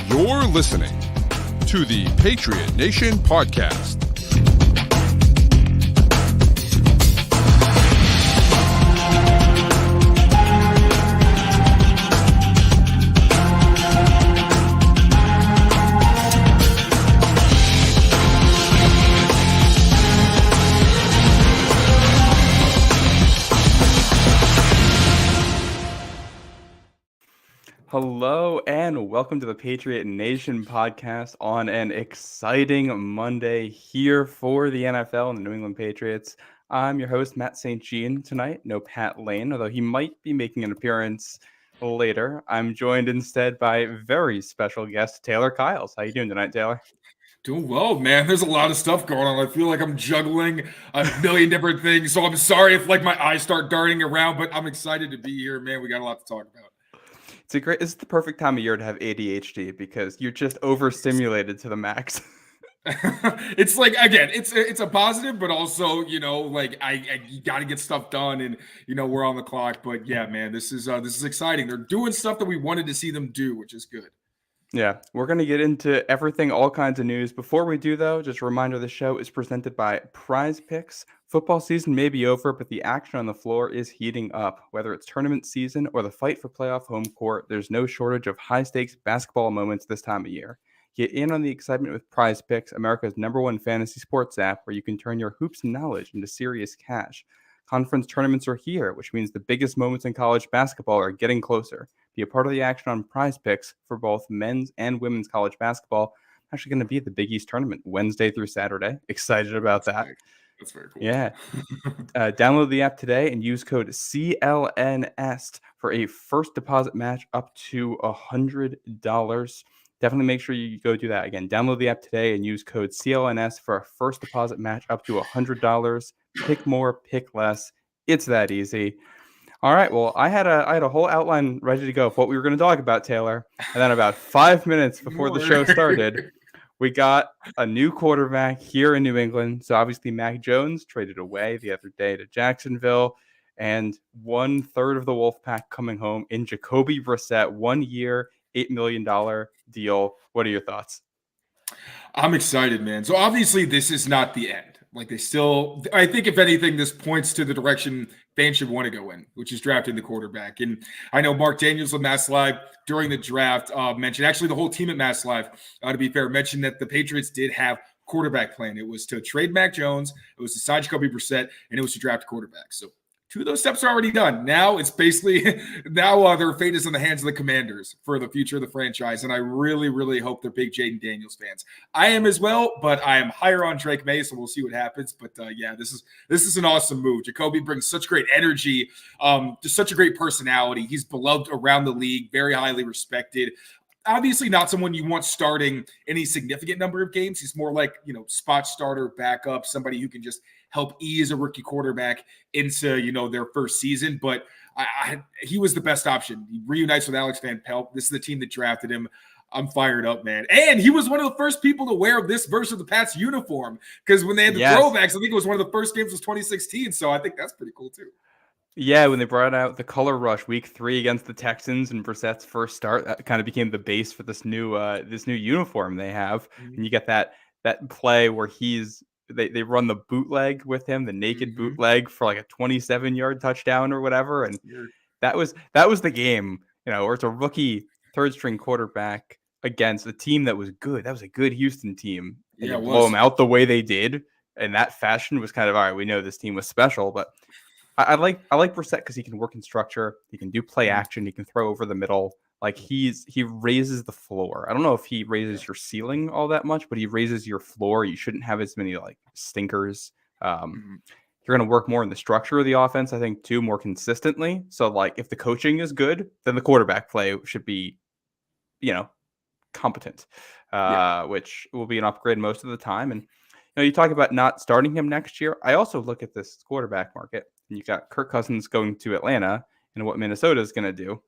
You're listening to the Patriot Nation Podcast. Hello and welcome to the Patriot Nation Podcast on an exciting Monday here for the NFL and the New England Patriots. I'm your host, Matt St. Jean, tonight. No Pat Lane, although he might be making an appearance later. I'm joined instead by very special guest, Taylor Kyles. How you doing tonight, Taylor? Doing well, man. There's a lot of stuff going on. I feel like I'm juggling a million different things. So I'm sorry if my eyes start darting around, but I'm excited to be here, man. We got a lot to talk about. It's the perfect time of year to have ADHD because you're just overstimulated to the max. It's like, again, it's a positive, but also, you got to get stuff done, and we're on the clock. But yeah, man, this is exciting. They're doing stuff that we wanted to see them do, which is good. Yeah, we're going to get into everything, all kinds of news. Before we do, though, just a reminder, the show is presented by PrizePicks. Football season may be over, but the action on the floor is heating up. Whether it's tournament season or the fight for playoff home court, there's no shortage of high-stakes basketball moments this time of year. Get in on the excitement with PrizePicks, America's #1 fantasy sports app, where you can turn your hoops knowledge into serious cash. Conference tournaments are here, which means the biggest moments in college basketball are getting closer. Be a part of the action on PrizePicks for both men's and women's college basketball. Actually going to be at the Big East tournament Wednesday through Saturday. Excited about that. That's very cool. Yeah. Download the app today and use code CLNS for a first deposit match up to $100. Definitely make sure you go do that. Again, download the app today and use code CLNS for a first deposit match up to $100. Pick more, pick less. It's that easy. All right. Well, I had a whole outline ready to go of what we were going to talk about, Taylor. And then about 5 minutes before the show started, we got a new quarterback here in New England. So obviously Mac Jones traded away the other day to Jacksonville, and 1/3 of the Wolfpack coming home in Jacoby Brissett, 1 year, $8 million deal. What are your thoughts? I'm excited, man. So obviously this is not the end. I think if anything, this points to the direction fans should want to go in, which is drafting the quarterback. And I know Mark Daniels of Mass Live during the draft mentioned, actually the whole team at Mass Live, to be fair, mentioned that the Patriots did have quarterback plan. It was to trade Mac Jones, it was to sign Jacoby Brissett, and it was to draft a quarterback. So 2 of those steps are already done. Now it's basically their fate is in the hands of the Commanders for the future of the franchise. And I really, really hope they're big Jaden Daniels fans. I am as well, but I am higher on Drake May, so we'll see what happens. But yeah, this is an awesome move. Jacoby brings such great energy, just such a great personality. He's beloved around the league, very highly respected. Obviously not someone you want starting any significant number of games. He's more like, spot starter, backup, somebody who can just help ease a rookie quarterback into, their first season. But he was the best option. He reunites with Alex Van Pelt. This is the team that drafted him. I'm fired up, man. And he was one of the first people to wear this version of the Pats uniform, because when they had the throwbacks, I think it was one of the first games was 2016. So I think that's pretty cool too. Yeah, when they brought out the color rush week 3 against the Texans and Brissett's first start, that kind of became the base for this new uniform they have. Mm-hmm. And you get that play where they run the bootleg with him, the naked bootleg for like a 27-yard touchdown or whatever. And that was the game, where it's a rookie third-string quarterback against a team that was good. That was a good Houston team. And you blow them out the way they did in that fashion was kind of, all right, we know this team was special, but I like Brissett because he can work in structure. He can do play action. He can throw over the middle. Like he raises the floor. I don't know if he raises your ceiling all that much, but he raises your floor. You shouldn't have as many like stinkers. You're going to work more in the structure of the offense, I think, too, more consistently. So like if the coaching is good, then the quarterback play should be, competent, which will be an upgrade most of the time. And you talk about not starting him next year. I also look at this quarterback market. And you got Kirk Cousins going to Atlanta and what Minnesota is going to do.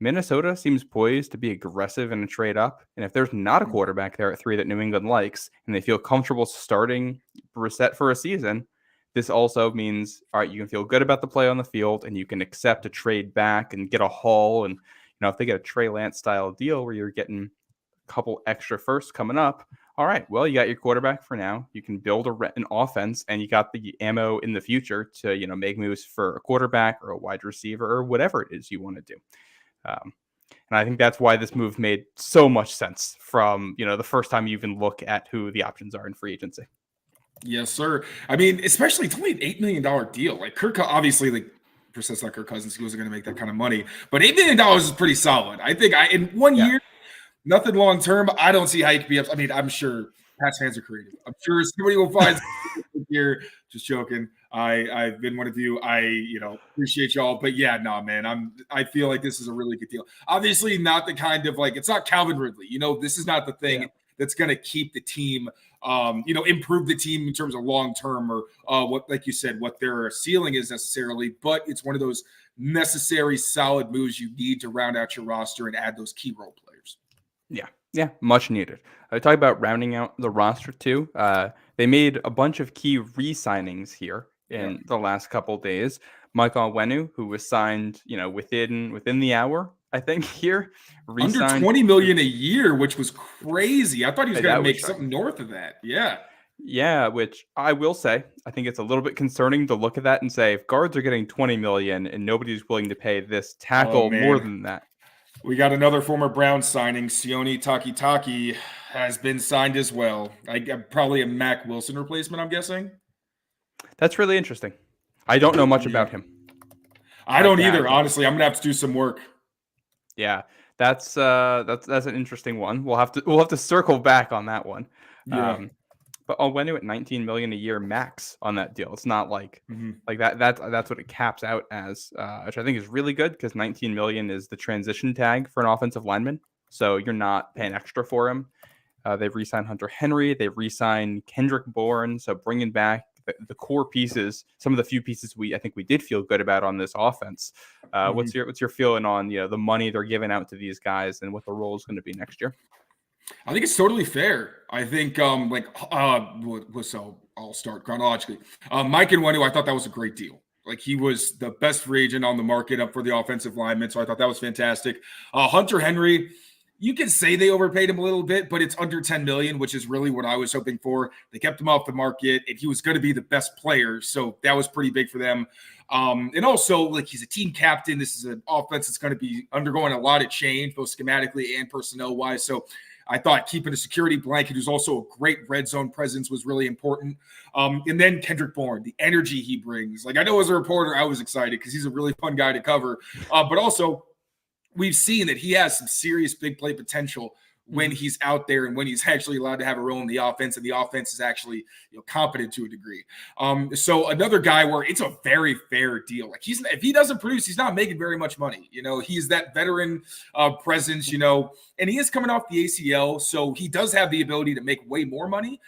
Minnesota seems poised to be aggressive in a trade up. And if there's not a quarterback there at 3 that New England likes, and they feel comfortable starting Brissett for a season, this also means, all right, you can feel good about the play on the field and you can accept a trade back and get a haul. And, if they get a Trey Lance style deal where you're getting couple extra firsts coming up. All right, well, you got your quarterback for now. You can build an offense, and you got the ammo in the future to make moves for a quarterback or a wide receiver or whatever it is you want to do. And I think that's why this move made so much sense from the first time you even look at who the options are in free agency. Yes, sir. I mean, especially it's only an $8 million deal. Like Kirk, obviously, like Brissett's not Kirk Cousins. He wasn't going to make that kind of money, but $8 million is pretty solid. I think in 1 year. Nothing long term. I don't see how you could be up. I mean, I'm sure Pat's fans are creative. I'm sure somebody will find here. Just joking. I've been one of you. I appreciate y'all, but yeah, no, man. I feel like this is a really good deal. Obviously, not the kind of it's not Calvin Ridley. This is not the thing that's going to keep the team. Improve the team in terms of long term or what, like you said, what their ceiling is necessarily. But it's one of those necessary, solid moves you need to round out your roster and add those key role players. Yeah, much needed. I talk about rounding out the roster too. They made a bunch of key re-signings here in the last couple of days. Mike Onwenu, who was signed, within the hour, I think here. Under $20 million a year, which was crazy. I thought he was going to make something north of that. Yeah. Yeah, which I will say, I think it's a little bit concerning to look at that and say, if guards are getting $20 million and nobody's willing to pay this tackle more than that. We got another former Browns signing. Sione Takitaki has been signed as well. Probably a Mac Wilson replacement, I'm guessing. That's really interesting. I don't know much about him. I don't either, honestly. I'm gonna have to do some work. Yeah, that's an interesting one. We'll have to circle back on that one. Yeah. But Onwenu at $19 million a year max on that deal. It's not like that. That's what it caps out as, which I think is really good because $19 million is the transition tag for an offensive lineman. So you're not paying extra for him. They've re-signed Hunter Henry. They've re-signed Kendrick Bourne. So bringing back the core pieces, some of the few pieces I think we did feel good about on this offense. What's your feeling on the money they're giving out to these guys and what the role is going to be next year? I think it's totally fair. I think I'll start chronologically. Mike Onwenu, I thought that was a great deal. Like he was the best free agent on the market up for the offensive lineman. So I thought that was fantastic. Hunter Henry, you can say they overpaid him a little bit, but it's under $10 million, which is really what I was hoping for. They kept him off the market and he was going to be the best player. So that was pretty big for them. And also, like, he's a team captain. This is an offense that's going to be undergoing a lot of change, both schematically and personnel-wise. So I thought keeping a security blanket, who's also a great red zone presence, was really important. And then Kendrick Bourne, the energy he brings. Like, I know as a reporter, I was excited because he's a really fun guy to cover. But also, we've seen that he has some serious big play potential when he's out there and when he's actually allowed to have a role in the offense, and the offense is actually competent to a degree. So another guy where it's a very fair deal. Like if he doesn't produce, he's not making very much money. He's that veteran presence, and he is coming off the ACL, so he does have the ability to make way more money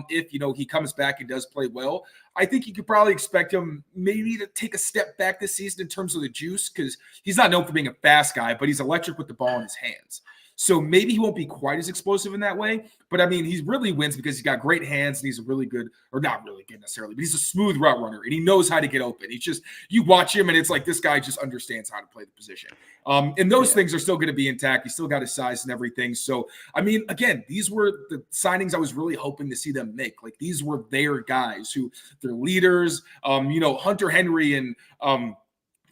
if he comes back and does play well. I think you could probably expect him maybe to take a step back this season in terms of the juice, because he's not known for being a fast guy, but he's electric with the ball in his hands. So maybe he won't be quite as explosive in that way. But, I mean, he really wins because he's got great hands and he's a really good – or not really good necessarily, but he's a smooth route runner and he knows how to get open. He's just – you watch him and it's like this guy just understands how to play the position. And those things are still going to be intact. He's still got his size and everything. So, I mean, again, these were the signings I was really hoping to see them make. Like, these were their guys who – they're leaders. Hunter Henry and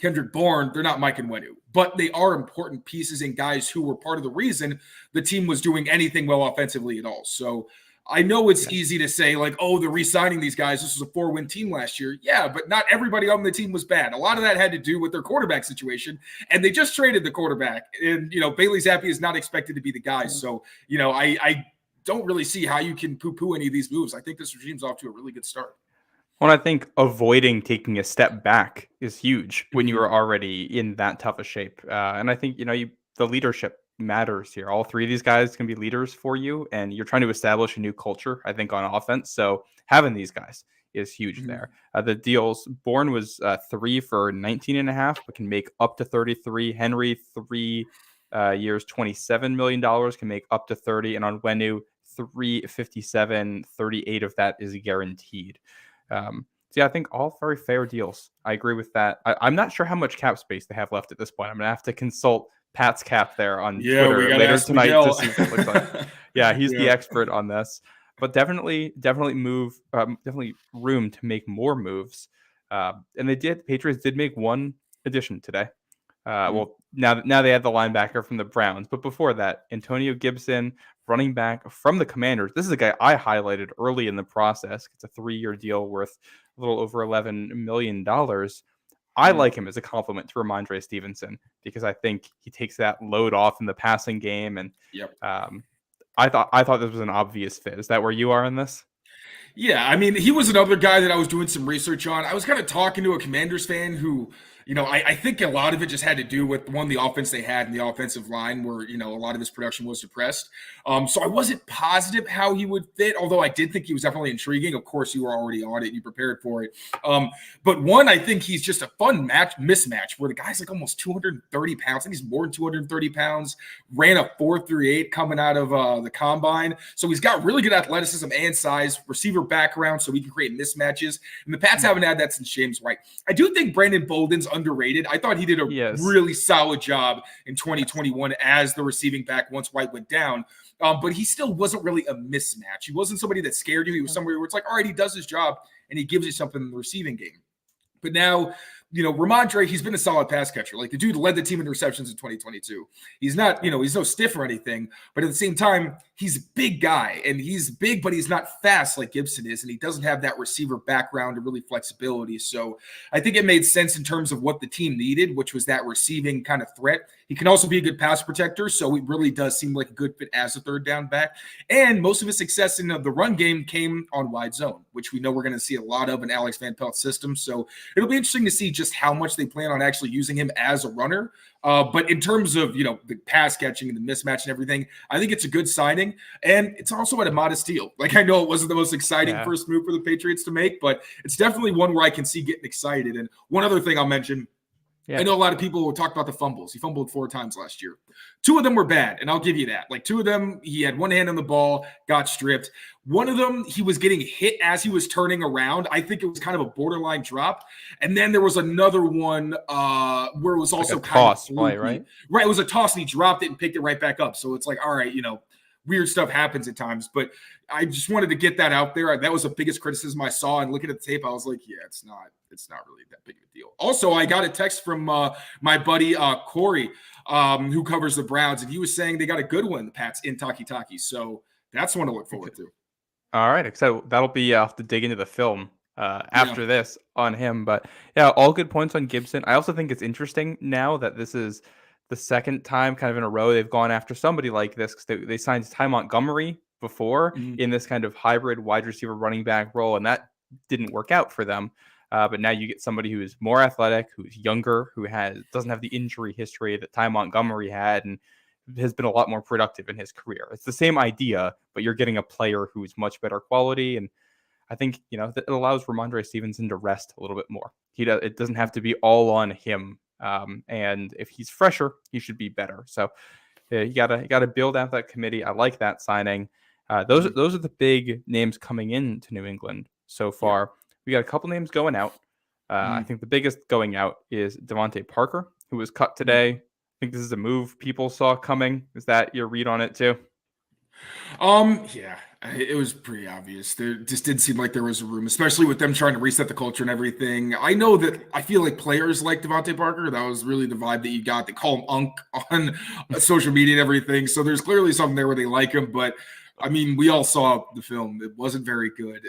Kendrick Bourne, they're not Mike Onwenu, but they are important pieces and guys who were part of the reason the team was doing anything well offensively at all. So I know it's easy to say like, oh, they're re-signing these guys. This was a 4-win team last year. Yeah, but not everybody on the team was bad. A lot of that had to do with their quarterback situation, and they just traded the quarterback. And, Bailey Zappi is not expected to be the guy. So, I don't really see how you can poo-poo any of these moves. I think this regime's off to a really good start. Well, I think avoiding taking a step back is huge when you are already in that tough a shape. And I think, the leadership matters here. All three of these guys can be leaders for you, and you're trying to establish a new culture, I think, on offense. So having these guys is huge there. The deals, Bourne was 3 for 19.5, but can make up to 33. Henry, 3 years, $27 million, can make up to 30. And on Onwenu, 357, 38 of that is guaranteed. So I think all very fair deals. I agree with that. I'm not sure how much cap space they have left at this point. I'm going to have to consult Pat's cap there on Yeah, we Twitter gotta later ask tonight Miguel. to see what it looks like. Yeah, he's the Yeah. expert on this. But definitely room to make more moves. And Patriots did make one addition today. Well, now they had the linebacker from the Browns, but before that, Antonio Gibson, running back from the Commanders. This is a guy I highlighted early in the process. It's a 3-year deal worth a little over $11 million. I like him as a compliment to Ramondre Stevenson because I think he takes that load off in the passing game. And Yep. I thought this was an obvious fit. Is that where you are in this? Yeah, I mean, he was another guy that I was doing some research on. I was kind of talking to a Commanders fan who, I think a lot of it just had to do with the offense they had in the offensive line where, a lot of his production was suppressed. So I wasn't positive how he would fit, although I did think he was definitely intriguing. Of course, you were already on it and you prepared for it. But one, I think he's just a fun mismatch where the guy's like almost 230 pounds. I think he's more than 230 pounds, ran a 4.38 coming out of the combine. So he's got really good athleticism and size, receiver background, so he can create mismatches. And the Pats haven't had that since James White. I do think Brandon Bolden's underrated. I thought he did a really solid job in 2021 as the receiving back once White went down. But he still wasn't really a mismatch. He wasn't somebody that scared you. He was somebody where it's like, all right, he does his job and he gives you something in the receiving game. But now, Ramondre, he's been a solid pass catcher. Like the dude led the team in receptions in 2022. He's not, he's no stiff or anything, but at the same time, he's a big guy and he's big, but he's not fast like Gibson is. And he doesn't have that receiver background or really flexibility. So I think it made sense in terms of what the team needed, which was that receiving kind of threat. He can also be a good pass protector. So it really does seem like a good fit as a third down back. And most of his success in the run game came on wide zone, which we know we're going to see a lot of in Alex Van Pelt's system. So it'll be interesting to see just how much they plan on actually using him as a runner. But in terms of, the pass catching and the mismatch and everything, I think it's a good signing. And it's also at a modest deal. Like, I know it wasn't the most exciting first move for the Patriots to make, but it's definitely one where I can see getting excited. And one other thing I'll mention, I know a lot of people will talk about the fumbles. He fumbled 4 times last year. 2 of them were bad, and I'll give you that. Like 2 of them, he had one hand on the ball, got stripped. One of them, he was getting hit as he was turning around. I think it was kind of a borderline drop. And then there was another one where it was also like a kind toss of play, right? Right, it was a toss, and he dropped it and picked it right back up. So it's like, all right, weird stuff happens at times, but I just wanted to get that out there. That was the biggest criticism I saw. And looking at the tape, I was like, yeah, it's not really that big of a deal. Also, I got a text from my buddy Corey, who covers the Browns, and he was saying they got a good one, the Pats in Taki. So that's one to look forward to. All right, excited. That'll be I'll have to dig into the film after this on him. But yeah, all good points on Gibson. I also think it's interesting now that this is the second time kind of in a row they've gone after somebody like this because they signed Ty Montgomery before in this kind of hybrid wide receiver running back role, and that didn't work out for them. But now you get somebody who is more athletic, who's younger, who doesn't have the injury history that Ty Montgomery had, and has been a lot more productive in his career. It's the same idea, but you're getting a player who's much better quality, and I think that it allows Ramondre Stevenson to rest a little bit more. It doesn't have to be all on him. And if he's fresher, he should be better. So you gotta build out that committee. I like that signing. Those are the big names coming into New England so far. We got a couple names going out. I think the biggest going out is Devontae Parker, who was cut today. I think this is a move people saw coming. Is that your read on it too? Yeah, it was pretty obvious. There just didn't seem like there was a room, especially with them trying to reset the culture and everything. I know that I feel like players like Devontae Parker. That was really the vibe that you got. They call him Unk on social media and everything. So there's clearly something there where they like him. But I mean, we all saw the film. It wasn't very good.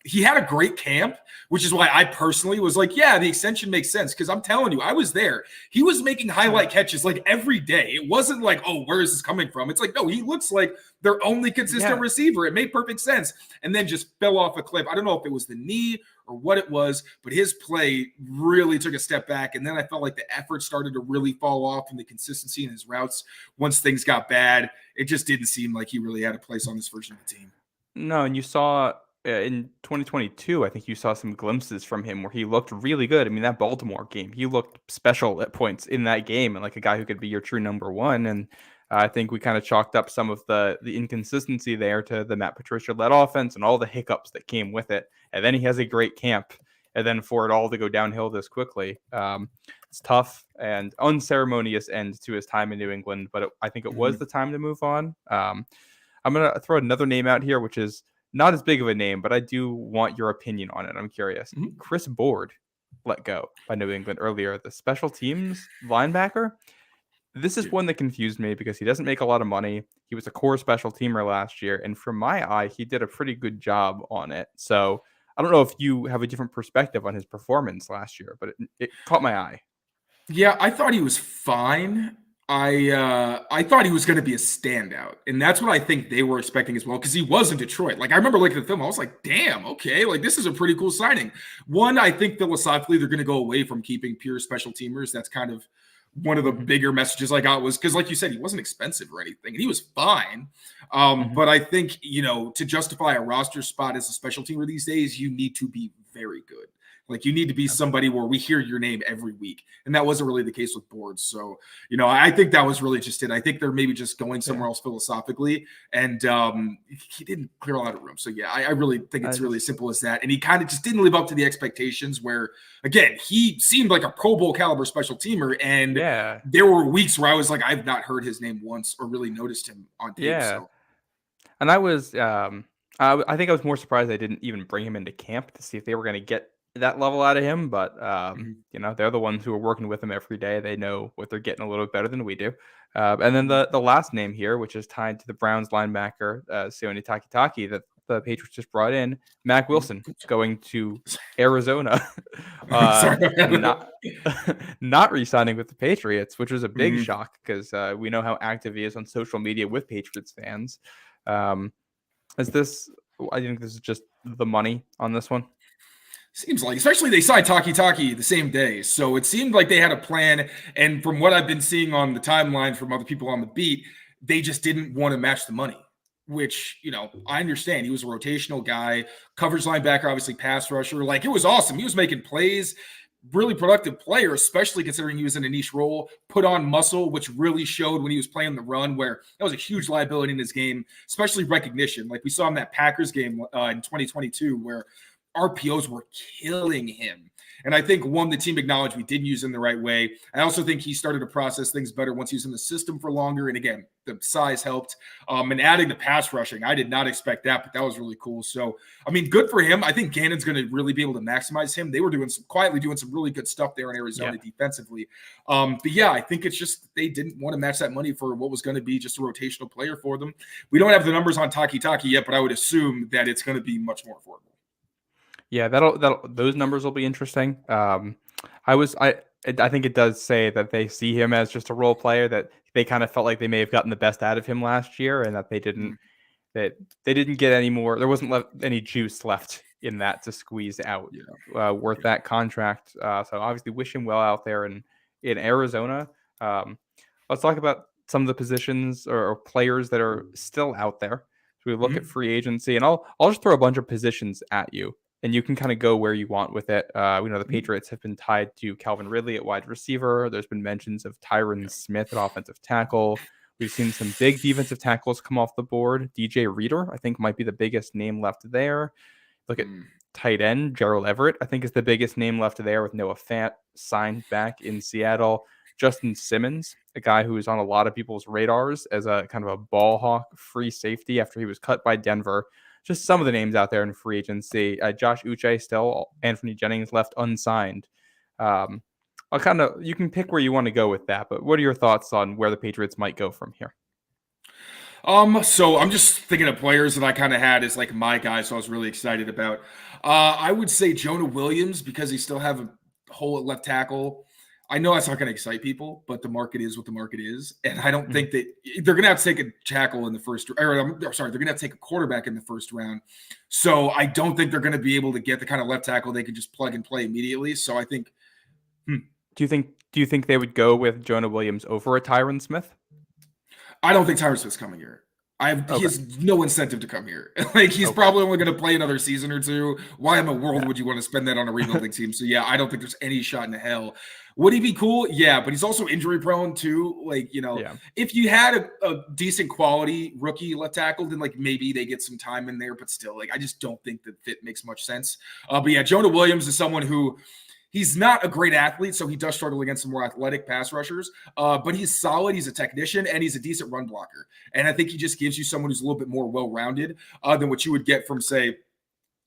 He had a great camp, which is why I personally was like, yeah, the extension makes sense. Because I'm telling you, I was there. He was making highlight catches like every day. It wasn't like, oh, where is this coming from? It's like, no, he looks like their only consistent receiver. It made perfect sense. And then just fell off a cliff. I don't know if it was the knee or what it was, but his play really took a step back. And then I felt like the effort started to really fall off and the consistency in his routes. Once things got bad, it just didn't seem like he really had a place on this version of the team. No, and you saw in 2022, I think you saw some glimpses from him where he looked really good. I mean, that Baltimore game, he looked special at points in that game and like a guy who could be your true number one. And I think we kind of chalked up some of the inconsistency there to the Matt Patricia-led offense and all the hiccups that came with it. And then he has a great camp. and then for it all to go downhill this quickly. It's tough and unceremonious end to his time in New England, but I think it was the time to move on. I'm going to throw another name out here, which is not as big of a name, but I do want your opinion on it. I'm curious. Chris Board let go by New England earlier, the special teams linebacker. This is one that confused me because he doesn't make a lot of money. He was a core special teamer last year, and from my eye, he did a pretty good job on it. So I don't know if you have a different perspective on his performance last year, but it caught my eye. Yeah, I thought he was fine. I thought he was going to be a standout, and that's what I think they were expecting as well, because he was in Detroit. Like, I remember looking at the film, I was like, damn, okay, like this is a pretty cool signing. One, I think philosophically they're going to go away from keeping pure special teamers. That's kind of one of the bigger messages I got, was because, like you said, he wasn't expensive or anything, and he was fine. But I think, to justify a roster spot as a special teamer these days, you need to be very good. Like, you need to be somebody where we hear your name every week. And that wasn't really the case with Boards. So, I think that was really just it. I think they're maybe just going somewhere else philosophically. And he didn't clear a lot of room. So, yeah, I really think it's really as simple as that. And he kind of just didn't live up to the expectations where, again, he seemed like a Pro Bowl caliber special teamer. And there were weeks where I was like, I've not heard his name once or really noticed him on tape. Yeah. So. And I was, I think I was more surprised they didn't even bring him into camp to see if they were going to get that level out of him, but they're the ones who are working with him every day. They know what they're getting a little bit better than we do. And then the last name here, which is tied to the Browns linebacker Sione Takitaki, that the Patriots just brought in, Mac Wilson, going to Arizona, not re-signing with the Patriots, which was a big shock because we know how active he is on social media with Patriots fans. I think this is just the money on this one. Seems like, especially they signed Taki the same day. So it seemed like they had a plan. And from what I've been seeing on the timeline from other people on the beat, they just didn't want to match the money, which, I understand. He was a rotational guy, covers linebacker, obviously pass rusher. Like, it was awesome. He was making plays, really productive player, especially considering he was in a niche role, put on muscle, which really showed when he was playing the run, where that was a huge liability in his game, especially recognition. Like we saw in that Packers game in 2022, where RPOs were killing him. And I think, one, the team acknowledged we didn't use him the right way. I also think he started to process things better once he was in the system for longer. And again, the size helped. And adding the pass rushing, I did not expect that, but that was really cool. So, good for him. I think Gannon's going to really be able to maximize him. They were quietly doing some really good stuff there in Arizona defensively. But yeah, I think it's just they didn't want to match that money for what was going to be just a rotational player for them. We don't have the numbers on Taki yet, but I would assume that it's going to be much more affordable. Yeah, those numbers will be interesting. I think it does say that they see him as just a role player, that they kind of felt like they may have gotten the best out of him last year, and that they didn't get any more. There wasn't any juice left in that to squeeze out worth that contract. So obviously, wish him well out there in Arizona. Let's talk about some of the positions or players that are still out there. So we look at free agency, and I'll just throw a bunch of positions at you, and you can kind of go where you want with it. We know the Patriots have been tied to Calvin Ridley at wide receiver. There's been mentions of Tyron Smith at offensive tackle. We've seen some big defensive tackles come off the board. DJ Reader, I think, might be the biggest name left there. Look at tight end. Gerald Everett, I think, is the biggest name left there, with Noah Fant signed back in Seattle. Justin Simmons, a guy who is on a lot of people's radars as a kind of a ball hawk free safety after he was cut by Denver. Just some of the names out there in free agency. Josh Uche still, Anthony Jennings left unsigned. You can pick where you want to go with that, but what are your thoughts on where the Patriots might go from here? So I'm just thinking of players that I kind of had as like my guy, so I was really excited about. I would say Jonah Williams, because he still have a hole at left tackle. I know that's not going to excite people, but the market is what the market is. And I don't think that they're going to have to take a tackle in the first, they're going to have to take a quarterback in the first round. So I don't think they're going to be able to get the kind of left tackle they can just plug and play immediately. So I think, Do you think they would go with Jonah Williams over a Tyron Smith? I don't think Tyron Smith's coming here. He has no incentive to come here. Like he's probably only going to play another season or two. Why in the world would you want to spend that on a rebuilding team? So yeah, I don't think there's any shot in hell. Would he be cool? Yeah, but he's also injury prone too. Like, if you had a decent quality rookie left tackle, then like maybe they get some time in there, but still, like I just don't think the fit makes much sense. But yeah, Jonah Williams is someone who he's not a great athlete, so he does struggle against some more athletic pass rushers. But he's solid. He's a technician, and he's a decent run blocker. And I think he just gives you someone who's a little bit more well-rounded than what you would get from, say,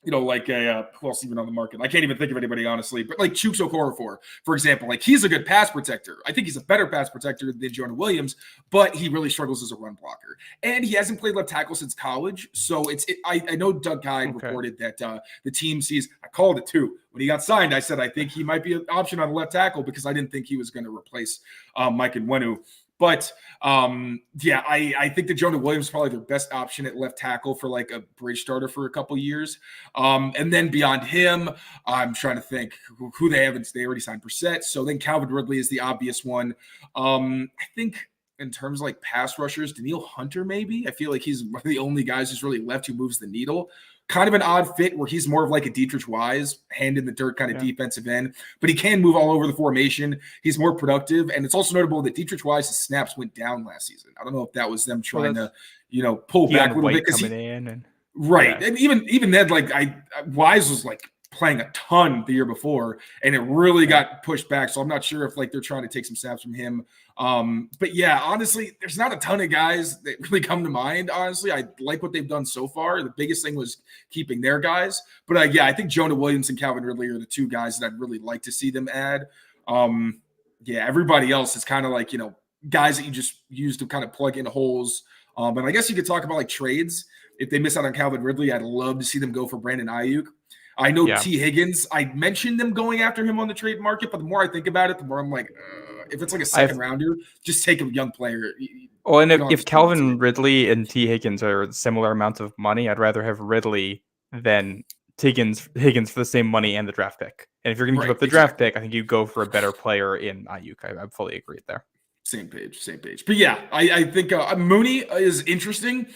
like who else even on the market? I can't even think of anybody, honestly. But like Chuks Okorafor, for example, like he's a good pass protector. I think he's a better pass protector than Jonah Williams, but he really struggles as a run blocker. And he hasn't played left tackle since college. So I know Doug Kine reported that the team sees, I called it too. When he got signed, I said, I think he might be an option on left tackle because I didn't think he was going to replace Mike Onwenu. But I think that Jonah Williams is probably their best option at left tackle for like a bridge starter for a couple years. And then beyond him, I'm trying to think who they haven't. They already signed Brissett. So then Calvin Ridley is the obvious one. I think in terms of like pass rushers, Daniil Hunter maybe. I feel like he's one of the only guys who's really left who moves the needle. Kind of an odd fit where he's more of like a Dietrich Wise, hand in the dirt kind of defensive end, but he can move all over the formation. He's more productive. And it's also notable that Dietrich Wise's snaps went down last season. I don't know if that was them trying to, pull back a little bit. Right. And even then, like Wise was like playing a ton the year before, and it really got pushed back. So I'm not sure if like they're trying to take some snaps from him. But yeah, honestly, there's not a ton of guys that really come to mind. Honestly, I like what they've done so far. The biggest thing was keeping their guys. But I think Jonah Williams and Calvin Ridley are the two guys that I'd really like to see them add. Everybody else is kind of like, guys that you just use to kind of plug in holes. But I guess you could talk about like trades. If they miss out on Calvin Ridley, I'd love to see them go for Brandon Ayuk. I know T. Higgins, I mentioned them going after him on the trade market, but the more I think about it, the more I'm like, if it's like a second rounder, just take a young player. Well, and if Calvin Ridley and T. Higgins are similar amounts of money, I'd rather have Ridley than Higgins for the same money and the draft pick. And if you're going to give up the draft pick, I think you go for a better player in Ayuk. I fully agree there. Same page. But yeah, I think Mooney is interesting.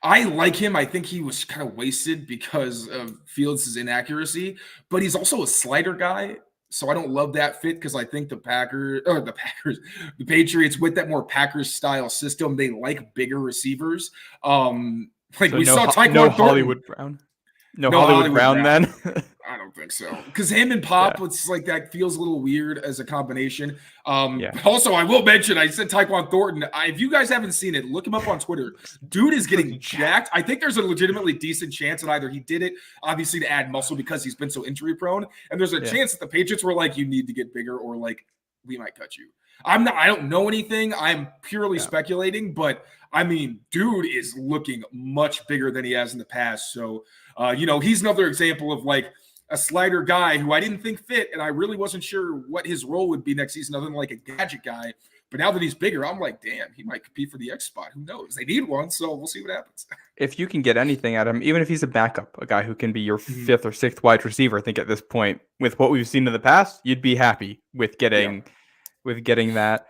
I like him. I think he was kind of wasted because of Fields' inaccuracy, but he's also a slider guy. So I don't love that fit because I think the Patriots with that more Packers style system, they like bigger receivers. Saw Tyquan no Hollywood Brown. No Hollywood Brown then. I don't think so. Because him and Pop, it's like that feels a little weird as a combination. Also, I will mention, I said Tyquan Thornton. If you guys haven't seen it, look him up on Twitter. Dude is getting jacked. I think there's a legitimately decent chance that either he did it, obviously, to add muscle because he's been so injury prone. And there's a chance that the Patriots were like, you need to get bigger or like, we might cut you. I don't know anything. I'm purely speculating, but I mean, dude is looking much bigger than he has in the past. So, he's another example of like a slider guy who I didn't think fit, and I really wasn't sure what his role would be next season other than like a gadget guy. But now that he's bigger, I'm like, damn, he might compete for the X spot. Who knows? They need one, so we'll see what happens. If you can get anything out of him, even if he's a backup, a guy who can be your fifth or sixth wide receiver, I think at this point, with what we've seen in the past, you'd be happy with getting that.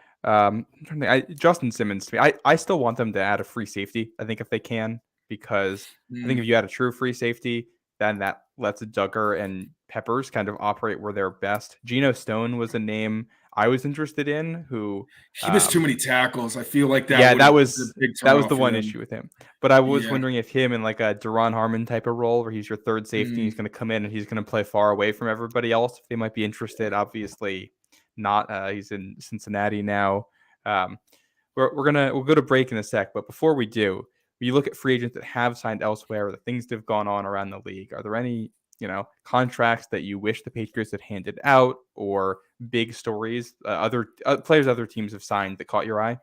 Justin Simmons, to me, I still want them to add a free safety. I think if they can, because I think if you add a true free safety, then that lets Duggar and Peppers kind of operate where they're best. Geno Stone was a name I was interested in. Who he missed too many tackles. I feel like that. Yeah, that was the one issue with him. But I was wondering if him in like a Deron Harmon type of role, where he's your third safety, he's going to come in and he's going to play far away from everybody else. If they might be interested, obviously not. He's in Cincinnati now. We'll go to break in a sec, but before we do, you look at free agents that have signed elsewhere, the things that have gone on around the league. Are there any, contracts that you wish the Patriots had handed out, or big stories, other players other teams have signed that caught your eye?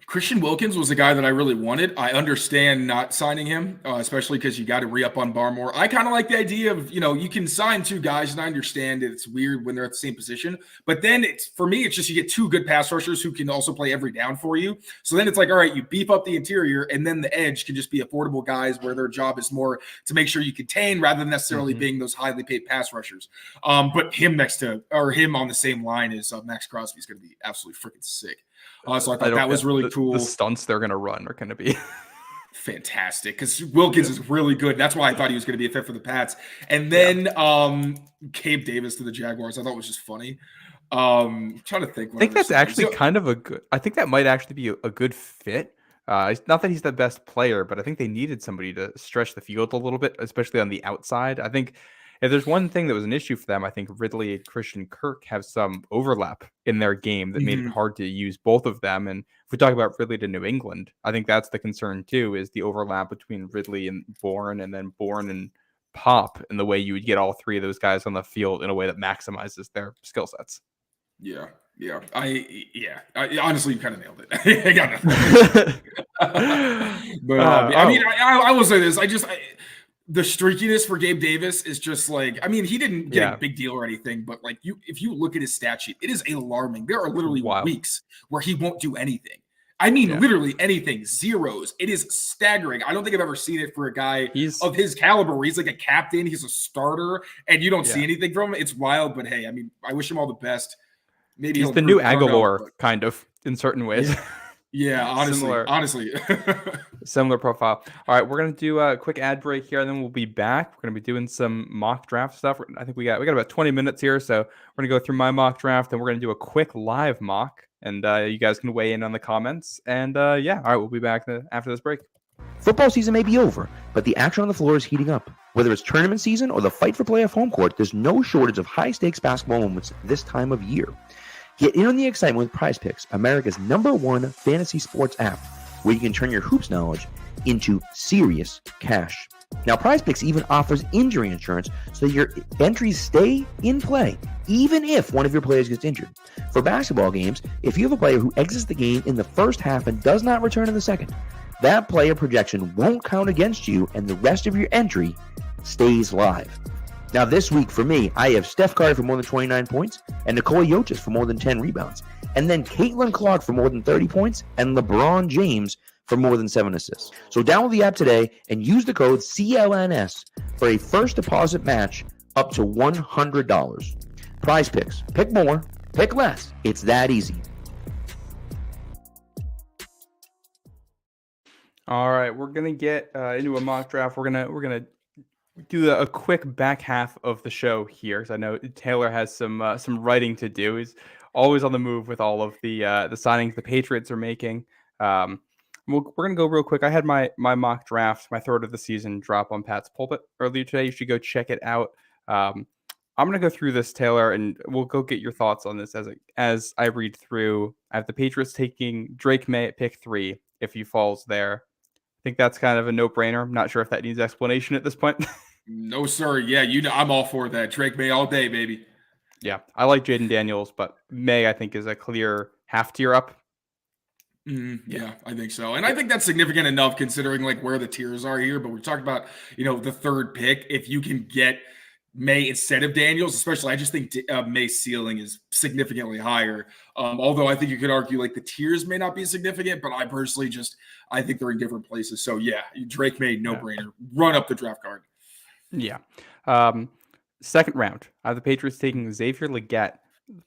Christian Wilkins was a guy that I really wanted. I understand not signing him, especially because you got to re-up on Barmore. I kind of like the idea of, you can sign two guys, and I understand that it's weird when they're at the same position. But then for me, it's just you get two good pass rushers who can also play every down for you. So then it's like, all right, you beef up the interior, and then the edge can just be affordable guys where their job is more to make sure you contain rather than necessarily being those highly paid pass rushers. But him on the same line as Max Crosby is going to be absolutely freaking sick. So I thought that was really cool. The stunts they're going to run are going to be fantastic because Wilkins is really good. That's why I thought he was going to be a fit for the Pats. And then Gabe Davis to the Jaguars, I thought was just funny. I'm trying to think. I think that's actually kind of a good. I think that might actually be a good fit. It's not that he's the best player, but I think they needed somebody to stretch the field a little bit, especially on the outside. I think if there's one thing that was an issue for them, I think Ridley and Christian Kirk have some overlap in their game that made it hard to use both of them. And if we talk about Ridley to New England, I think that's the concern too, is the overlap between Ridley and Bourne, and then Bourne and Pop, and the way you would get all three of those guys on the field in a way that maximizes their skill sets. Yeah. I honestly, you kind of nailed it. I got nothing. But I will say this. The streakiness for Gabe Davis is just like, I mean, he didn't get a big deal or anything, but like if you look at his stat sheet, it is alarming. There are literally weeks where he won't do anything. I mean, literally anything, zeros. It is staggering. I don't think I've ever seen it for a guy of his caliber, where he's like a captain, he's a starter, and you don't see anything from him. It's wild, but hey, I mean, I wish him all the best. Maybe he's the new Aguilar, kind of, in certain ways. Yeah, honestly. Similar profile. All right, we're going to do a quick ad break here, and then we'll be back. We're going to be doing some mock draft stuff. I think we got about 20 minutes here, so we're going to go through my mock draft, and we're going to do a quick live mock, and you guys can weigh in on the comments. And all right, we'll be back after this break. Football season may be over, but the action on the floor is heating up. Whether it's tournament season or the fight for playoff home court, there's no shortage of high-stakes basketball moments this time of year. Get in on the excitement with PrizePicks, America's #1 fantasy sports app, where you can turn your hoops knowledge into serious cash. Now, PrizePicks even offers injury insurance so your entries stay in play, even if one of your players gets injured. For basketball games, if you have a player who exits the game in the first half and does not return in the second, that player projection won't count against you, and the rest of your entry stays live. Now, this week for me, I have Steph Curry for more than 29 points and Nikola Jokic for more than 10 rebounds. And then Caitlin Clark for more than 30 points and LeBron James for more than 7 assists. So download the app today and use the code CLNS for a first deposit match up to $100. PrizePicks. Pick more, pick less. It's that easy. All right, we're going to get into a mock draft. We're gonna do a quick back half of the show here, because I know Taylor has some writing to do. He's always on the move with all of the signings the Patriots are making. We're gonna go real quick. I had my mock draft, my third of the season, drop on Pat's Pulpit earlier today. You should go check it out. I'm gonna go through this, Taylor, and we'll go get your thoughts on this as I read through. I have the Patriots taking Drake May at pick 3 if he falls there. I think that's kind of a no-brainer. I'm not sure if that needs explanation at this point. No, sir. Yeah, I'm all for that. Drake May all day, baby. Yeah, I like Jaden Daniels, but May, I think, is a clear half tier up. Yeah, I think so. And I think that's significant enough considering like where the tiers are here. But we talked about, the third pick. If you can get May instead of Daniels, especially, I just think May's ceiling is significantly higher. Although I think you could argue like the tiers may not be significant, but I personally I think they're in different places. So yeah, Drake May, no brainer. Run up the draft card. Yeah. Second round, I have the Patriots taking Xavier Legette,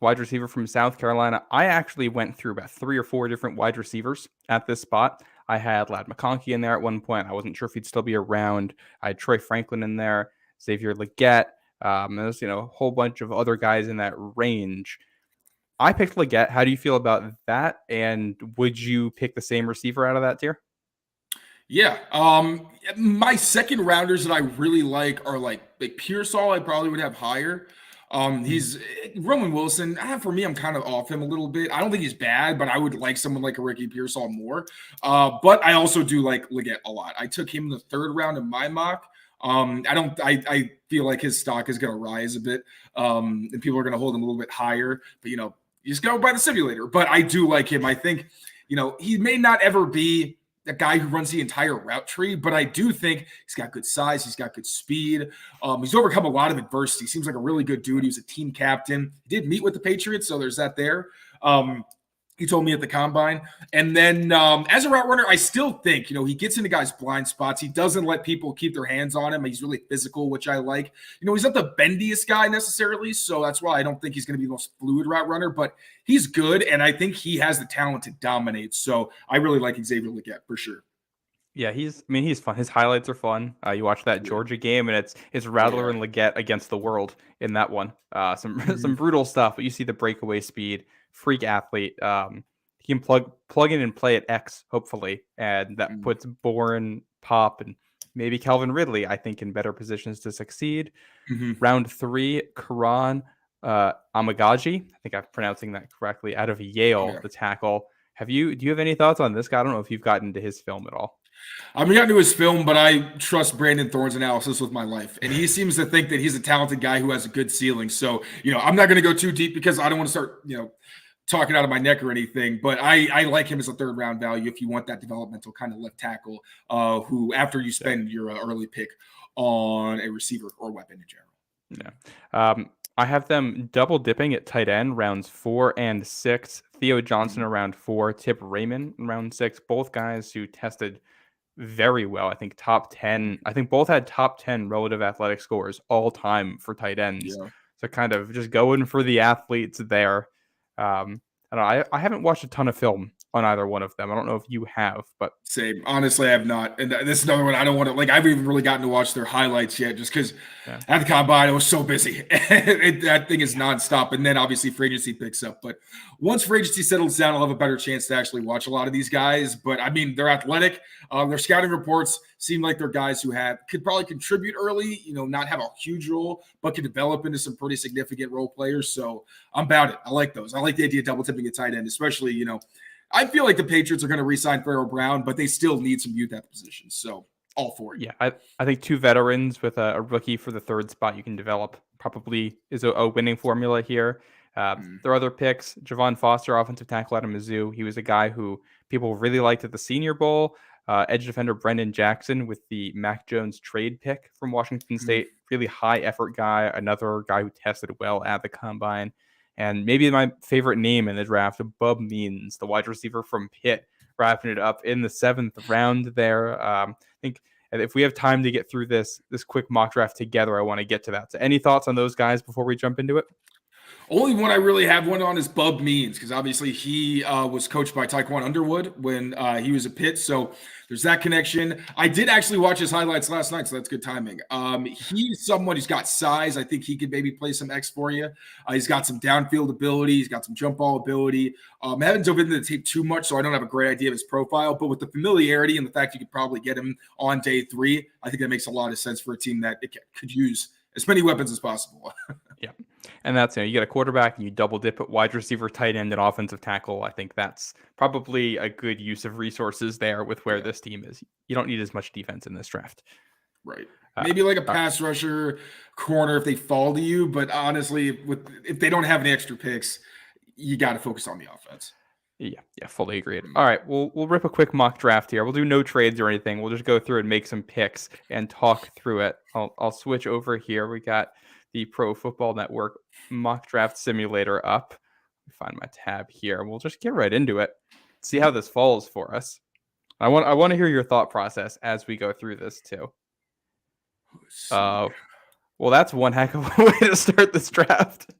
wide receiver from South Carolina. I actually went through about 3 or 4 different wide receivers at this spot. I had Ladd McConkey in there at one point. I wasn't sure if he'd still be around. I had Troy Franklin in there, Xavier Legette. There's a whole bunch of other guys in that range. I picked Legette. How do you feel about that? And would you pick the same receiver out of that tier? Yeah. My second rounders that I really like are like Pearsall. I probably would have higher. He's Roman Wilson. For me, I'm kind of off him a little bit. I don't think he's bad, but I would like someone like a Ricky Pearsall more. But I also do like Legette a lot. I took him in the third round in my mock. I feel like his stock is going to rise a bit. And people are going to hold him a little bit higher, but you just go by the simulator, but I do like him. I think, he may not ever be a guy who runs the entire route tree, but I do think he's got good size. He's got good speed. He's overcome a lot of adversity. Seems like a really good dude. He was a team captain. He did meet with the Patriots, so there's that there. He told me at the combine. And then as a route runner, I still think, he gets into guys' blind spots. He doesn't let people keep their hands on him. He's really physical, which I like. He's not the bendiest guy necessarily, so that's why I don't think he's going to be the most fluid route runner, but he's good, and I think he has the talent to dominate. So I really like Xavier Legette for sure. Yeah, he's fun. His highlights are fun. You watch that Georgia game, and it's Rattler and Leggett against the world in that one. Some brutal stuff, but you see the breakaway speed, freak athlete. He can plug in and play at X, hopefully, and that puts Bourne, Pop, and maybe Calvin Ridley, I think, in better positions to succeed. Round 3, Karan Amagaji. I think I'm pronouncing that correctly. Out of Yale, the tackle. Do you have any thoughts on this guy? I don't know if you've gotten into his film at all. I haven't gotten to his film, but I trust Brandon Thorne's analysis with my life. And he seems to think that he's a talented guy who has a good ceiling. So, I'm not going to go too deep because I don't want to start, talking out of my neck or anything. But I like him as a 3rd round value if you want that developmental kind of left tackle who, after you spend your early pick on a receiver or weapon in general. Yeah. I have them double dipping at tight end rounds 4 and 6. Theo Johnson around 4, Tip Raymond round 6. Both guys who tested very well. I think top 10. I think both had top 10 relative athletic scores all time for tight ends. Yeah. So kind of just going for the athletes there. I don't know. I haven't watched a ton of film on either one of them. I don't know if you have, but same. Honestly, I have not. And this is another one I don't want to I haven't even really gotten to watch their highlights yet, just because at the combine I was so busy. That thing is nonstop. And then obviously free agency picks up. But once free agency settles down, I'll have a better chance to actually watch a lot of these guys. But I mean, they're athletic. Their scouting reports seem like they're guys who could probably contribute early, not have a huge role, but could develop into some pretty significant role players. So I'm about it. I like those. I like the idea of double tipping a tight end, especially, I feel like the Patriots are going to re-sign Pharaoh Brown, but they still need some youth at the position. So all for it. Yeah, I think 2 veterans with a rookie for the 3rd spot you can develop probably is a winning formula here. Their other picks, Javon Foster, offensive tackle out of Mizzou. He was a guy who people really liked at the Senior Bowl. Edge defender Brendan Jackson with the Mac Jones trade pick from Washington State. Really high effort guy. Another guy who tested well at the combine. And maybe my favorite name in the draft, Bub Means, the wide receiver from Pitt, wrapping it up in the 7th round there. I think if we have time to get through this quick mock draft together, I want to get to that. So any thoughts on those guys before we jump into it? Only one I really have one on is Bub Means, because obviously he was coached by Taekwon Underwood when he was at Pitt. So there's that connection. I did actually watch his highlights last night, so that's good timing. He's someone who's got size. I think he could maybe play some X for you. He's got some downfield ability. He's got some jump ball ability. I haven't dove into the tape too much, so I don't have a great idea of his profile. But with the familiarity and the fact you could probably get him on day 3, I think that makes a lot of sense for a team that could use as many weapons as possible. Yeah. And that's, you get a quarterback and you double dip at wide receiver, tight end, and offensive tackle. I think that's probably a good use of resources there with where this team is. You don't need as much defense in this draft. Right. Maybe like a pass rusher corner if they fall to you. But honestly, if they don't have any extra picks, you got to focus on the offense. Yeah, fully agreed. All right, we'll rip a quick mock draft here. We'll do no trades or anything. We'll just go through and make some picks and talk through it. I'll switch over here. We got the Pro Football Network mock draft simulator up. Let me find my tab here. We'll just get right into it. See how this falls for us. I want to hear your thought process as we go through this too. Well, that's one heck of a way to start this draft.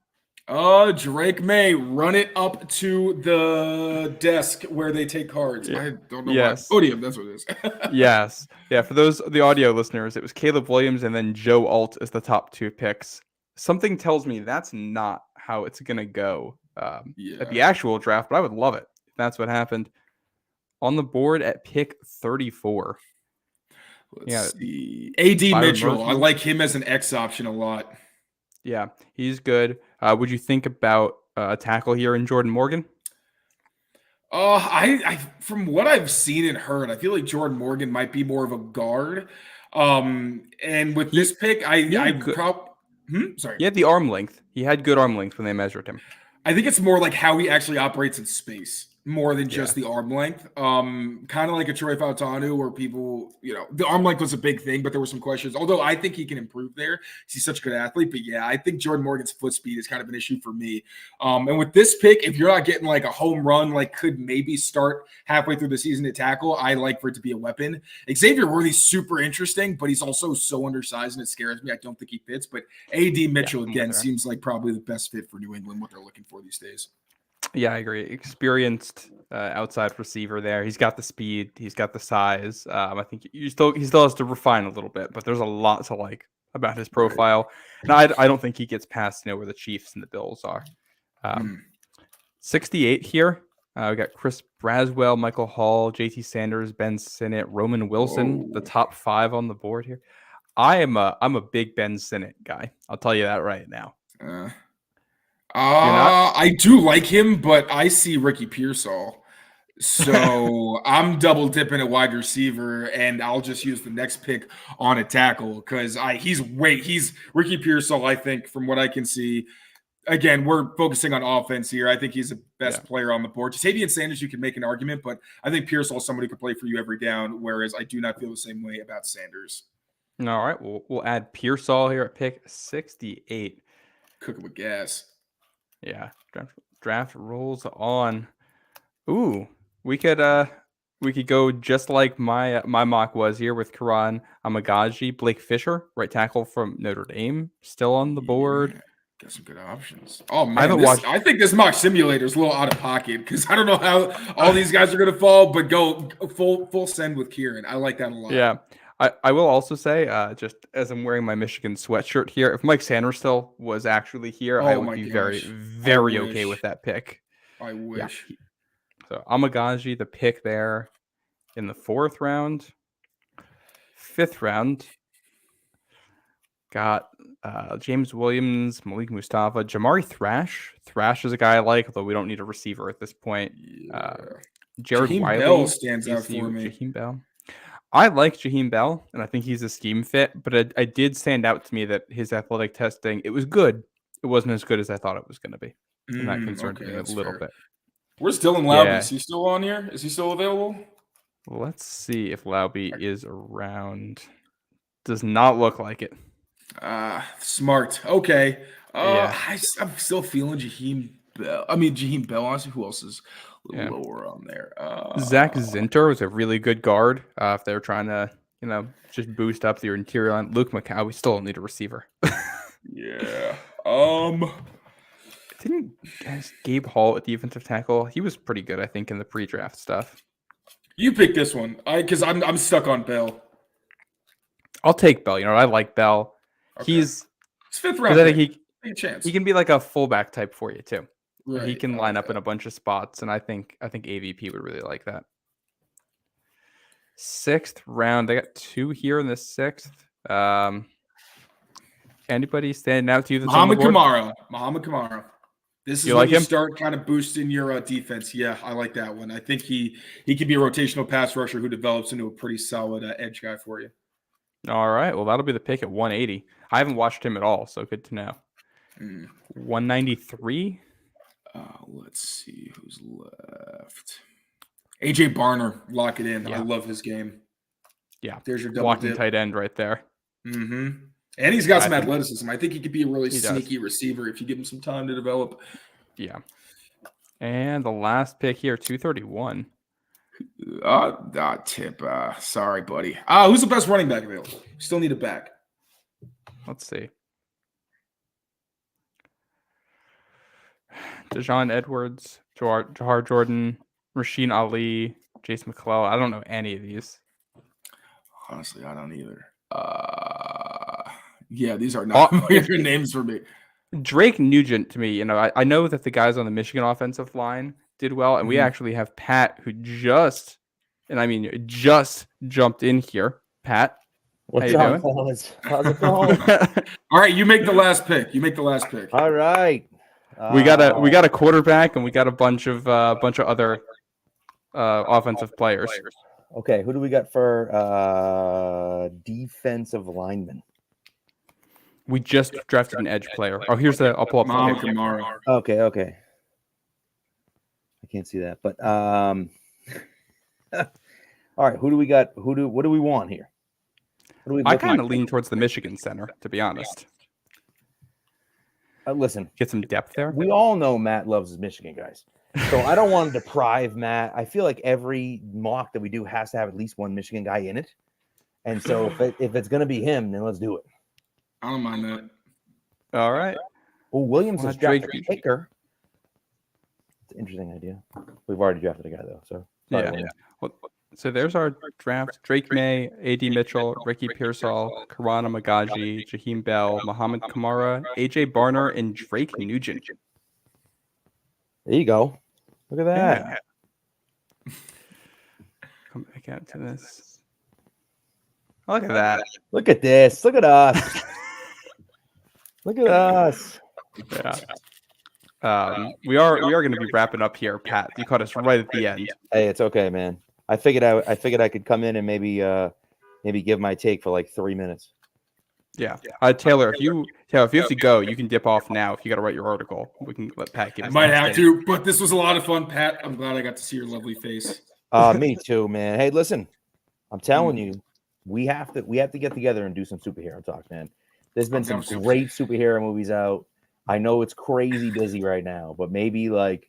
Drake May, run it up to the desk where they take cards. Yeah. I don't know why. Podium, that's what it is. Yes. Yeah, for the audio listeners, it was Caleb Williams and then Joe Alt as the top 2 picks. Something tells me that's not how it's going to go at the actual draft, but I would love it if that's what happened. On the board at pick 34. Let's see. A.D. Mitchell. I like him as an X option a lot. Yeah, he's good. Would you think about a tackle here in Jordan Morgan? I from what I've seen and heard, I feel like Jordan Morgan might be more of a guard. And with this pick, He had the arm length. He had good arm length when they measured him. I think it's more like how he actually operates in space. more than just the arm length. Kind of like a Troy Fautanu where people, the arm length was a big thing, but there were some questions. Although I think he can improve there. He's such a good athlete. But yeah, I think Jordan Morgan's foot speed is kind of an issue for me. And with this pick, if you're not getting like a home run, like could maybe start halfway through the season to tackle, I like for it to be a weapon. Xavier Worthy's super interesting, but he's also so undersized and it scares me. I don't think he fits. But A.D. Mitchell, again, seems like probably the best fit for New England, what they're looking for these days. Yeah, I agree. Experienced outside receiver there. He's got the speed. He's got the size. I think he still has to refine a little bit, but there's a lot to like about his profile. And I don't think he gets past where the Chiefs and the Bills are. 68 here. We got Chris Braswell, Michael Hall, JT Sanders, Ben Sinnott, Roman Wilson, the top 5 on the board here. I'm a big Ben Sinnott guy. I'll tell you that right now. I do like him, but I see Ricky Pearsall. So I'm double dipping at wide receiver, and I'll just use the next pick on a tackle because he's Ricky Pearsall, I think, from what I can see. Again, we're focusing on offense here. I think he's the best player on the board. Jacoby Sanders, you can make an argument, but I think Pearsall is somebody who can play for you every down, whereas I do not feel the same way about Sanders. All right, we'll add Pearsall here at pick 68. Cooking with gas. Yeah, draft rolls on. Ooh, we could go just like my mock was here with Karan Amagaji, Blake Fisher, right tackle from Notre Dame, still on the board. Yeah. Got some good options. Oh man, I think this mock simulator is a little out of pocket because I don't know how all these guys are going to fall, but go full send with Kieran. I like that a lot. Yeah, I will also say, just as I'm wearing my Michigan sweatshirt here, if Mike Sandersville was actually here, I would be very, very okay with that pick. I wish. Yeah. So Amagaji, the pick there in the 4th round. 5th round. Got James Williams, Malik Mustafa, Jamari Thrash. Thrash is a guy I like, although we don't need a receiver at this point. Jared Jaheim Wiley Bell stands out for me. Jaheim Bell. I like Jaheim Bell, and I think he's a scheme fit, but I did stand out to me that his athletic testing, it was good. It wasn't as good as I thought it was going to be. And that concerned me a little bit. Where's Dylan Laube? Yeah. Is he still on here? Is he still available? Let's see if Laube is around. Does not look like it. Smart. Okay. I'm still feeling Jaheim Bell. Jaheim Bell, honestly. Who else is a little lower on there? Zach Zinter was a really good guard. If they were trying to, just boost up your interior line. Luke McCow, we still don't need a receiver. Yeah. Didn't Gabe Hall at defensive tackle? He was pretty good, I think, in the pre-draft stuff. You pick this one, because I'm stuck on Bell. I'll take Bell. I like Bell. Okay. It's 5th round. I think he can be like a fullback type for you too. Right. He can line up in a bunch of spots, and I think AVP would really like that. 6th round. They got 2 here in the 6th. Anybody standing out to you? Muhammad Kamara. This is when you him? Start kind of boosting your defense. Yeah, I like that one. I think he could be a rotational pass rusher who develops into a pretty solid edge guy for you. All right. Well, that'll be the pick at 180. I haven't watched him at all, so good to know. 193. Let's see who's left. AJ Barner, lock it in. Yeah. I love his game. Yeah, there's your double walking dip. Tight end right there. Mm-hmm. And he's got some athleticism. I think he could be a really sneaky receiver if you give him some time to develop. Yeah. And the last pick here, 231. Tip. Sorry, buddy. Who's the best running back available? Still need a back. Let's see. Dejon Edwards, Jahar Jordan, Rasheen Ali, Jason McClellan. I don't know any of these. Honestly, I don't either. Yeah, these are not weird names for me. Drake Nugent, to me, I know that the guys on the Michigan offensive line did well, and we actually have Pat who just jumped in here. Pat, what's up, fellas? How's it going? All right, you make the last pick. All right. We got a quarterback, and we got a bunch of other offensive players. Okay, who do we got for defensive lineman? We just drafted an edge player. Oh, I'll pull up Kamara. Okay. I can't see that, but all right, who do we got? What do we want here? I kind of lean towards the Michigan center, to be honest. Listen, get some depth there. We all know Matt loves his Michigan guys, so I don't want to deprive Matt. I feel like every mock that we do has to have at least one Michigan guy in it, and so if it's going to be him, then let's do it. I don't mind that. All right. Oh, Williams is drafted a kicker. It's an interesting idea. We've already drafted a guy though, so Yeah. Well, so there's our draft: Drake May, A.D. Mitchell, Ricky Pearsall, Karana Magaji, Jaheim Bell, Muhammad Kamara, A.J. Barner, and Drake Nugent. There you go. Look at that. Yeah. Come back out to this. Look at that. Look at this. Look at us. Look at us. Yeah. We are going to be wrapping up here, Pat. You caught us right at the end. Hey, it's okay, man. I figured I could come in and maybe give my take for like 3 minutes. Yeah. Taylor, if you have to go, you can dip off now. If you got to write your article, we can let Pat give. I might have to, but this was a lot of fun, Pat. I'm glad I got to see your lovely face. Me too, man. Hey, listen, I'm telling you, we have to get together and do some superhero talk, man. There's been some great superhero movies out. I know it's crazy busy right now, but maybe like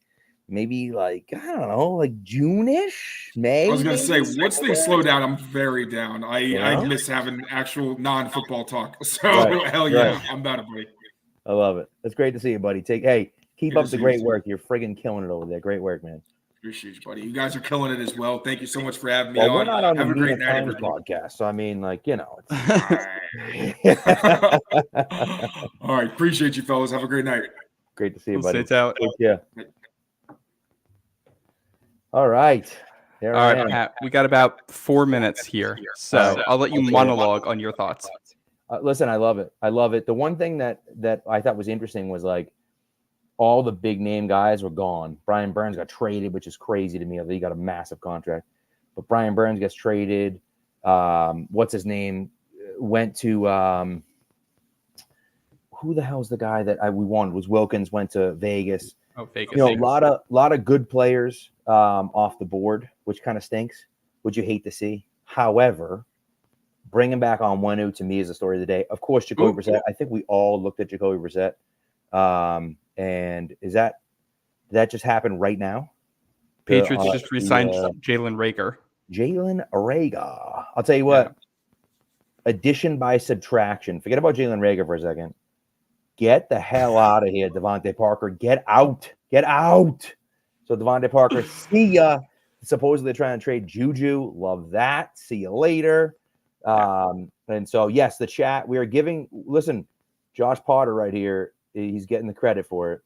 I don't know, like June-ish, May. I was gonna say, once things slow down, I'm very down. I miss having actual non-football talk. So hell yeah, I'm about it, buddy. I love it. It's great to see you, buddy. Keep up the great work. You're friggin' killing it over there. Great work, man. Appreciate you, buddy. You guys are killing it as well. Thank you so much for having me on. We're not on Have the a great night, Times everybody. podcast, so I mean, like, you know. All right, appreciate you, fellas. Have a great night. Great to see you, buddy. It's out. Yeah. All right. All right, Pat. We got about 4 minutes here, so I'll let you monologue on your thoughts. Listen, I love it. I love it. The one thing that I thought was interesting was like all the big name guys were gone. Brian Burns got traded, which is crazy to me. He got a massive contract, but Brian Burns gets traded. What's his name? Went to who the hell's the guy that we wanted? Was Wilkins, went to Vegas. Oh, Vegas. You know, a lot of good players off the board, which kind of stinks, which you hate to see. However, bringing back Onwenu to me is the story of the day. Of course, Jacoby Brissett. I think we all looked at Jacoby Brissett. And did that just happen right now? Patriots just re-signed Jalen Reagor. Jalen Reagor. I'll tell you what. Addition by subtraction. Forget about Jalen Reagor for a second. Get the hell out of here, Devontae Parker. Get out. Get out. So Devontae Parker, see ya. Supposedly trying to trade Juju. Love that. See you later. And so, yes, the chat, we are giving, listen, Josh Potter right here, he's getting the credit for it.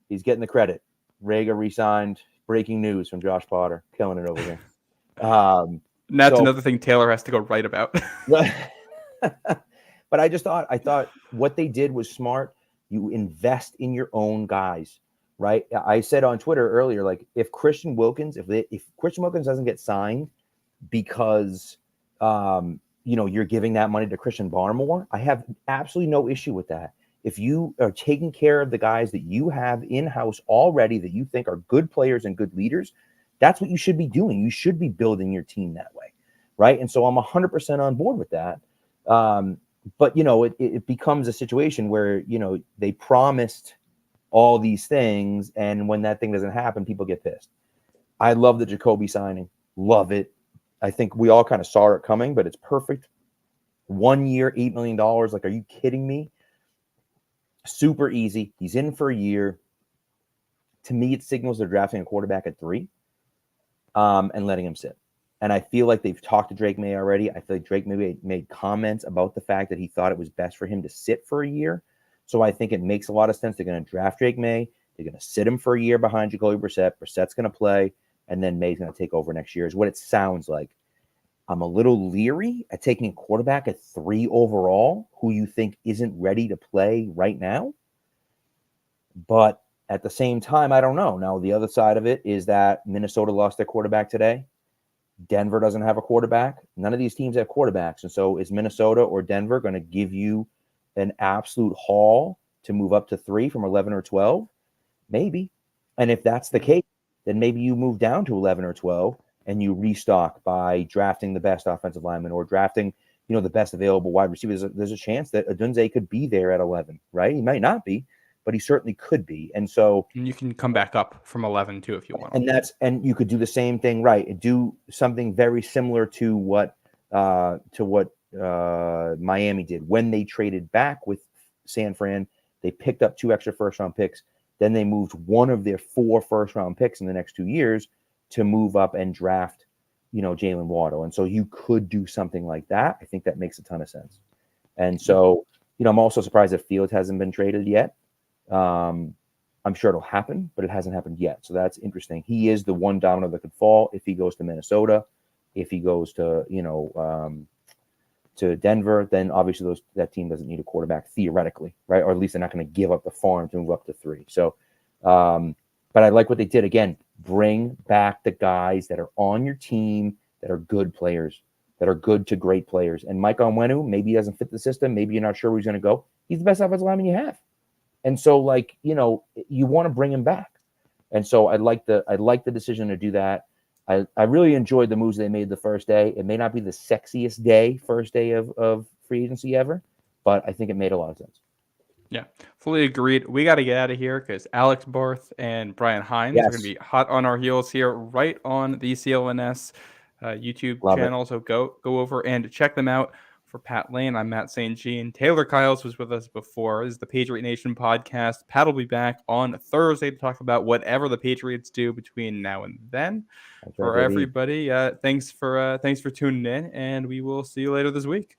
He's getting the credit. Reagor re-signed. Breaking news from Josh Potter. Killing it over here. And that's another thing Taylor has to go write about. But I thought what they did was smart. You invest in your own guys, right? I said on Twitter earlier, like if Christian Wilkins doesn't get signed because you're giving that money to Christian Barmore, I have absolutely no issue with that. If you are taking care of the guys that you have in-house already that you think are good players and good leaders, that's what you should be doing. You should be building your team that way, right? And so I'm 100% on board with that. But, it becomes a situation where, they promised all these things, and when that thing doesn't happen, people get pissed. I love the Jacoby signing. Love it. I think we all kind of saw it coming, but it's perfect. 1 year, $8 million. Like, are you kidding me? Super easy. He's in for a year. To me, it signals they're drafting a quarterback at 3 and letting him sit. And I feel like they've talked to Drake May already. I feel like Drake May made comments about the fact that he thought it was best for him to sit for a year. So I think it makes a lot of sense. They're going to draft Drake May. They're going to sit him for a year behind Jacoby Brissett. Brissett's going to play, and then May's going to take over next year is what it sounds like. I'm a little leery at taking a quarterback at 3 overall who you think isn't ready to play right now. But at the same time, I don't know. Now, the other side of it is that Minnesota lost their quarterback today. Denver doesn't have a quarterback. None of these teams have quarterbacks. And so is Minnesota or Denver going to give you an absolute haul to move up to 3 from 11 or 12? Maybe. And if that's the case, then maybe you move down to 11 or 12 and you restock by drafting the best offensive lineman or drafting, the best available wide receivers. There's a chance that Odunze could be there at 11, right? He might not be, but he certainly could be. And so you can come back up from 11 too if you want. And you could do the same thing, right? And do something very similar to what Miami did when they traded back with San Fran. They picked up 2 extra first-round picks Then they moved one of their 4 first-round picks in the next 2 years to move up and draft, Jalen Waddle. And so you could do something like that. I think that makes a ton of sense. And so, I'm also surprised that Fields hasn't been traded yet. I'm sure it'll happen, but it hasn't happened yet. So that's interesting. He is the one domino that could fall if he goes to Minnesota. If he goes to, to Denver, then obviously that team doesn't need a quarterback theoretically, right? Or at least they're not going to give up the farm to move up to 3. So, but I like what they did. Again, bring back the guys that are on your team that are good players, that are good to great players. And Mike Onwenu, maybe he doesn't fit the system. Maybe you're not sure where he's going to go. He's the best offensive lineman you have. And so, you want to bring him back. And so I like the decision to do that. I really enjoyed the moves they made the first day. It may not be the sexiest first day of free agency ever, but I think it made a lot of sense. Yeah, fully agreed. We got to get out of here because Alex Barth and Brian Hines are going to be hot on our heels here, right on the CLNS YouTube channel. So go over and check them out. For Pat Lane, I'm Matt St. Jean. Taylor Kyles was with us before. This is the Patriot Nation podcast. Pat will be back on Thursday to talk about whatever the Patriots do between now and then. For everybody, thanks for tuning in, and we will see you later this week.